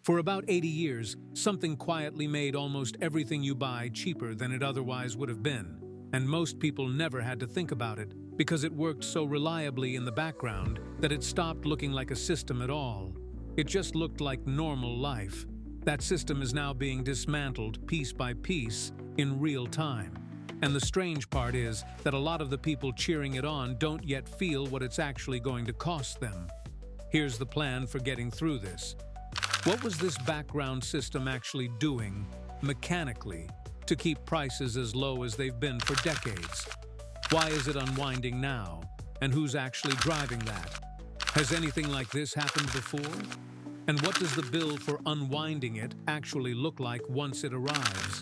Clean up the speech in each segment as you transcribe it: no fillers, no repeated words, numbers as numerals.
For about 80 years, something quietly made almost everything you buy cheaper than it otherwise would have been, and most people never had to think about it because it worked so reliably in the background that it stopped looking like a system at all. It just looked like normal life. That system is now being dismantled piece by piece in real time. And the strange part is that a lot of the people cheering it on don't yet feel what it's actually going to cost them. Here's the plan for getting through this. What was this background system actually doing, mechanically, to keep prices as low as they've been for decades? Why is it unwinding now? And who's actually driving that? Has anything like this happened before? And what does the bill for unwinding it actually look like once it arrives?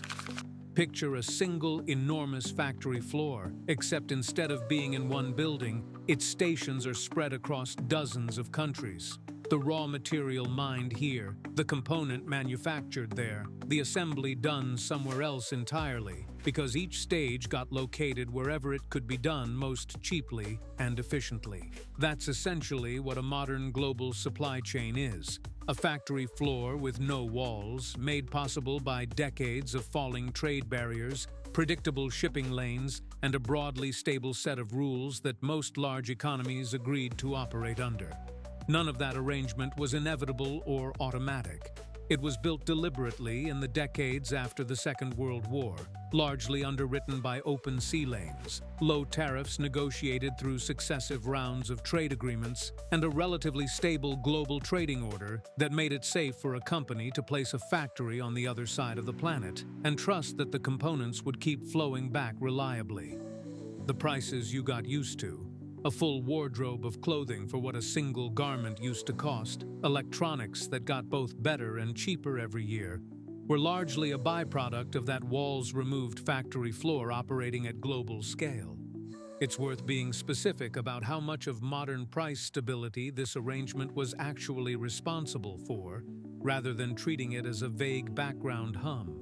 Picture a single, enormous factory floor, except instead of being in one building, its stations are spread across dozens of countries. The raw material mined here, the component manufactured there, the assembly done somewhere else entirely, because each stage got located wherever it could be done most cheaply and efficiently. That's essentially what a modern global supply chain is. A factory floor with no walls, made possible by decades of falling trade barriers, predictable shipping lanes, and a broadly stable set of rules that most large economies agreed to operate under. None of that arrangement was inevitable or automatic. It was built deliberately in the decades after the Second World War, largely underwritten by open sea lanes, low tariffs negotiated through successive rounds of trade agreements, and a relatively stable global trading order that made it safe for a company to place a factory on the other side of the planet and trust that the components would keep flowing back reliably. The prices you got used to, a full wardrobe of clothing for what a single garment used to cost, electronics that got both better and cheaper every year, were largely a byproduct of that walls-removed factory floor operating at global scale. It's worth being specific about how much of modern price stability this arrangement was actually responsible for, rather than treating it as a vague background hum.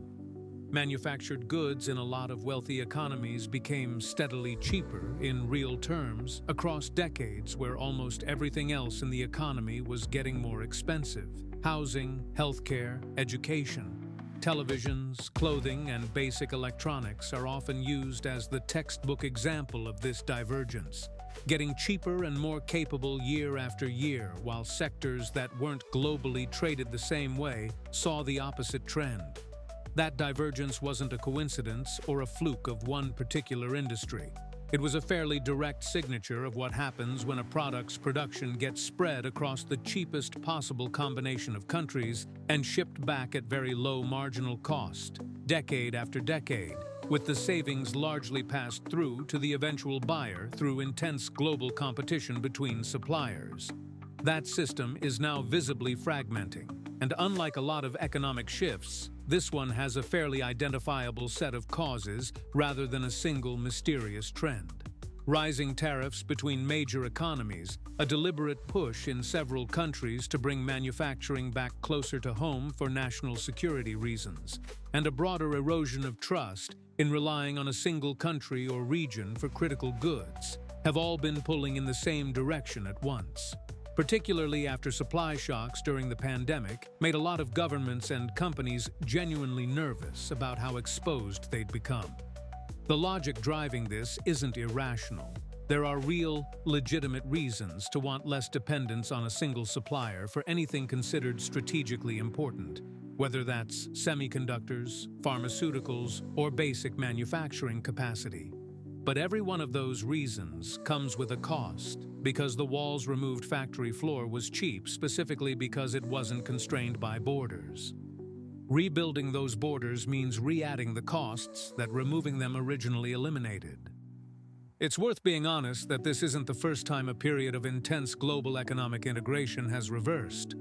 Manufactured goods in a lot of wealthy economies became steadily cheaper in real terms across decades where almost everything else in the economy was getting more expensive. Housing, healthcare, education, televisions, clothing, and basic electronics are often used as the textbook example of this divergence, getting cheaper and more capable year after year, while sectors that weren't globally traded the same way saw the opposite trend. That divergence wasn't a coincidence or a fluke of one particular industry. It was a fairly direct signature of what happens when a product's production gets spread across the cheapest possible combination of countries and shipped back at very low marginal cost, decade after decade, with the savings largely passed through to the eventual buyer through intense global competition between suppliers. That system is now visibly fragmenting, and unlike a lot of economic shifts, this one has a fairly identifiable set of causes rather than a single mysterious trend. Rising tariffs between major economies, a deliberate push in several countries to bring manufacturing back closer to home for national security reasons, and a broader erosion of trust in relying on a single country or region for critical goods, have all been pulling in the same direction at once. Particularly after supply shocks during the pandemic made a lot of governments and companies genuinely nervous about how exposed they'd become. The logic driving this isn't irrational. There are real, legitimate reasons to want less dependence on a single supplier for anything considered strategically important, whether that's semiconductors, pharmaceuticals, or basic manufacturing capacity. But every one of those reasons comes with a cost, because the walls-removed factory floor was cheap specifically because it wasn't constrained by borders. Rebuilding those borders means re-adding the costs that removing them originally eliminated. It's worth being honest that this isn't the first time a period of intense global economic integration has reversed.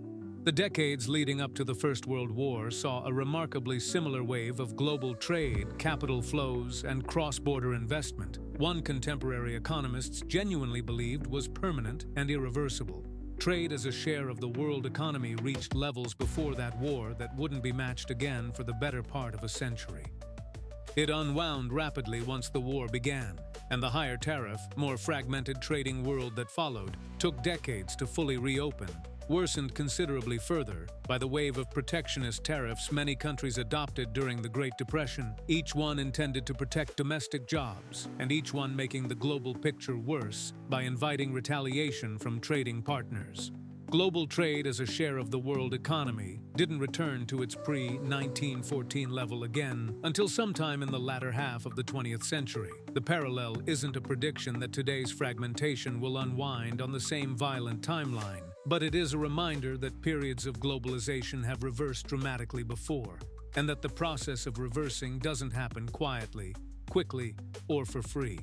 The decades leading up to the First World War saw a remarkably similar wave of global trade, capital flows, and cross-border investment. One contemporary economists genuinely believed was permanent and irreversible. Trade as a share of the world economy reached levels before that war that wouldn't be matched again for the better part of a century. It unwound rapidly once the war began, and the higher tariff, more fragmented trading world that followed took decades to fully reopen, worsened considerably further by the wave of protectionist tariffs many countries adopted during the Great Depression, each one intended to protect domestic jobs, and each one making the global picture worse by inviting retaliation from trading partners. Global trade as a share of the world economy didn't return to its pre-1914 level again until sometime in the latter half of the 20th century. The parallel isn't a prediction that today's fragmentation will unwind on the same violent timeline, but it is a reminder that periods of globalization have reversed dramatically before, and that the process of reversing doesn't happen quietly, quickly, or for free.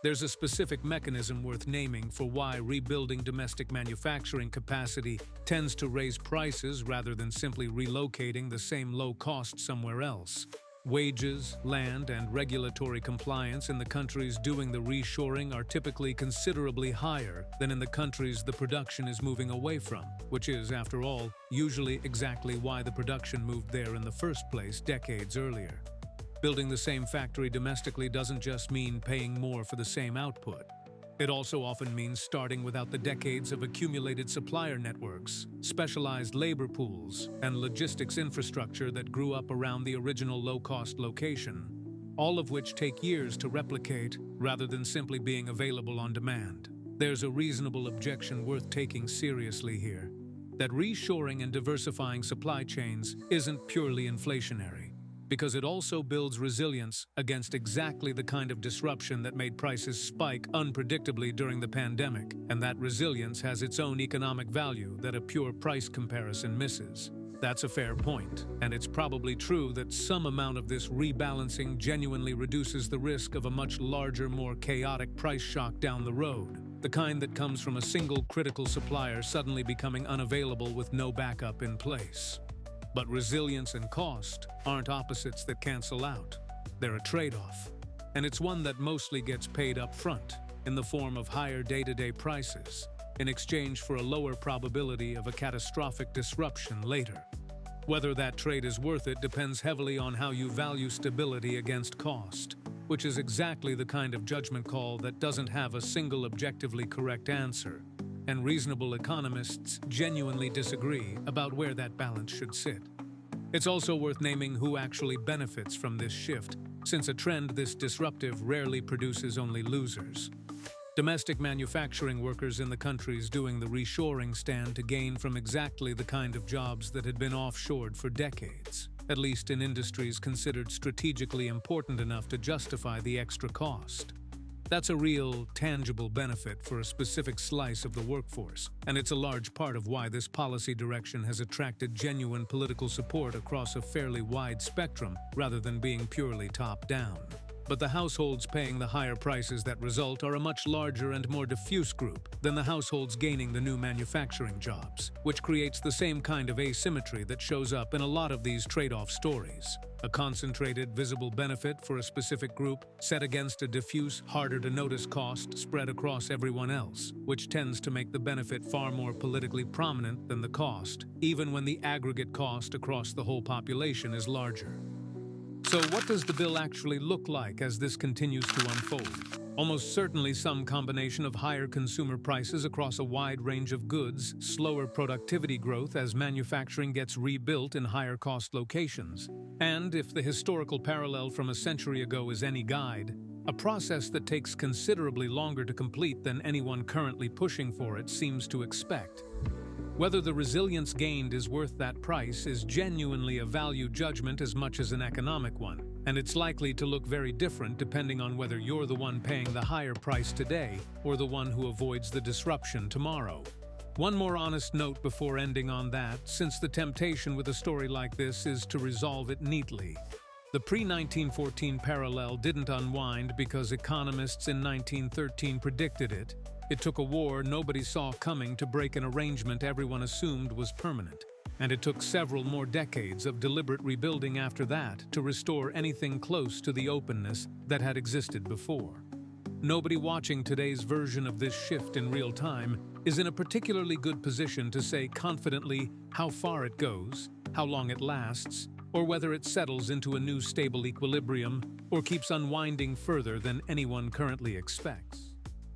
There's a specific mechanism worth naming for why rebuilding domestic manufacturing capacity tends to raise prices rather than simply relocating the same low cost somewhere else. Wages, land, and regulatory compliance in the countries doing the reshoring are typically considerably higher than in the countries the production is moving away from, which is, after all, usually exactly why the production moved there in the first place decades earlier. Building the same factory domestically doesn't just mean paying more for the same output. It also often means starting without the decades of accumulated supplier networks, specialized labor pools, and logistics infrastructure that grew up around the original low-cost location, all of which take years to replicate rather than simply being available on demand. There's a reasonable objection worth taking seriously here, that reshoring and diversifying supply chains isn't purely inflationary, because it also builds resilience against exactly the kind of disruption that made prices spike unpredictably during the pandemic, and that resilience has its own economic value that a pure price comparison misses. That's a fair point, and it's probably true that some amount of this rebalancing genuinely reduces the risk of a much larger, more chaotic price shock down the road, the kind that comes from a single critical supplier suddenly becoming unavailable with no backup in place. But resilience and cost aren't opposites that cancel out. They're a trade-off, and it's one that mostly gets paid up front in the form of higher day-to-day prices in exchange for a lower probability of a catastrophic disruption later. Whether that trade is worth it depends heavily on how you value stability against cost, which is exactly the kind of judgment call that doesn't have a single objectively correct answer, and reasonable economists genuinely disagree about where that balance should sit. It's also worth naming who actually benefits from this shift, since a trend this disruptive rarely produces only losers. Domestic manufacturing workers in the countries doing the reshoring stand to gain from exactly the kind of jobs that had been offshored for decades, at least in industries considered strategically important enough to justify the extra cost. That's a real, tangible benefit for a specific slice of the workforce, and it's a large part of why this policy direction has attracted genuine political support across a fairly wide spectrum rather than being purely top-down. But the households paying the higher prices that result are a much larger and more diffuse group than the households gaining the new manufacturing jobs, which creates the same kind of asymmetry that shows up in a lot of these trade-off stories. A concentrated, visible benefit for a specific group set against a diffuse, harder-to-notice cost spread across everyone else, which tends to make the benefit far more politically prominent than the cost, even when the aggregate cost across the whole population is larger. So what does the bill actually look like as this continues to unfold? Almost certainly some combination of higher consumer prices across a wide range of goods, slower productivity growth as manufacturing gets rebuilt in higher-cost locations, and, if the historical parallel from a century ago is any guide, a process that takes considerably longer to complete than anyone currently pushing for it seems to expect. Whether the resilience gained is worth that price is genuinely a value judgment as much as an economic one, and it's likely to look very different depending on whether you're the one paying the higher price today or the one who avoids the disruption tomorrow. One more honest note before ending on that, since the temptation with a story like this is to resolve it neatly. The pre-1914 parallel didn't unwind because economists in 1913 predicted it. It took a war nobody saw coming to break an arrangement everyone assumed was permanent. And it took several more decades of deliberate rebuilding after that to restore anything close to the openness that had existed before. Nobody watching today's version of this shift in real time is in a particularly good position to say confidently how far it goes, how long it lasts, or whether it settles into a new stable equilibrium or keeps unwinding further than anyone currently expects.